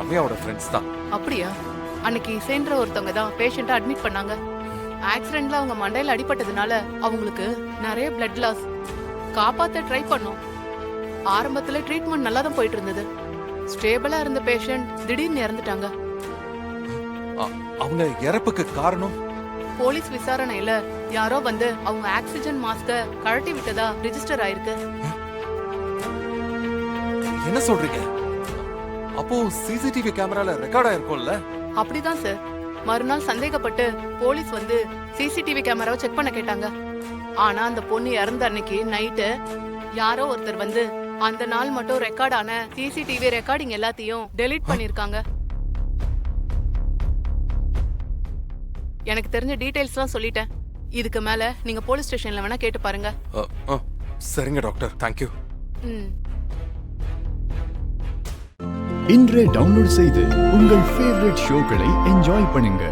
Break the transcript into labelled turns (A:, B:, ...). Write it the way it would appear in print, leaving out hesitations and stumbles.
A: ரம்யாவோட friends தான்.
B: அப்படியா? அன்னைக்கு இசைன்ற ஒருத்தவங்க தான் பேஷண்ட்டை அட்மிட் பண்ணாங்க. ஆக்சிடென்ட்ல அவங்க மண்டையில அடிபட்டதுனால அவங்களுக்கு நிறைய பிளட் லாஸ். காப்பாத்த ட்ரை பண்ணோம். ஆரம்பத்துல ட்ரீட்மெண்ட் நல்லா தான் போயிட்டு இருந்தது. ஸ்டேபிளா இருந்த பேஷண்ட் திடீர்னு இறந்துட்டாங்க.
A: அவங்க இறப்புக்கு காரணம்?
B: போலீஸ் விசாரணையில யாரோ வந்து அவங்க ஆக்சிஜன் மாஸ்க கழட்டி விட்டதா ரிஜிஸ்டர் ஆயிருக்கு.
A: என்ன சொல்றீங்க? அப்போ சிசிடிவி கேமரால ரெக்கார்ட் ஆயிருக்கும்ல?
B: அப்படிதான் சார். மறுநாள் சந்தேகப்பட்டு போலீஸ் வந்து சிசிடிவி கேமராவை செக் பண்ண கேட்டாங்க. ஆனா அந்த பொண்ணு இறந்த அன்னைக்கு நைட்டு யாரோ ஒருத்தர் வந்து அந்த நாள் மட்டும் ரெக்கார்ட் ஆன சிசிடிவி ரெக்கார்டிங் எல்லாத்தையும் டெலீட் பண்ணிருக்காங்க. எனக்கு தெரிஞ்ச டீடைல்ஸ்லாம் சொல்லிட்டேன். இதுக்கு மேல நீங்க போலீஸ் ஸ்டேஷன்ல வேணா கேட்டு பாருங்க.
A: சரிங்க டாக்டர், தேங்க்யூ.
C: இன்றே டவுன்லோட் செய்து உங்கள் ஃபேவரட் ஷோக்களை என்ஜாய் பண்ணுங்க.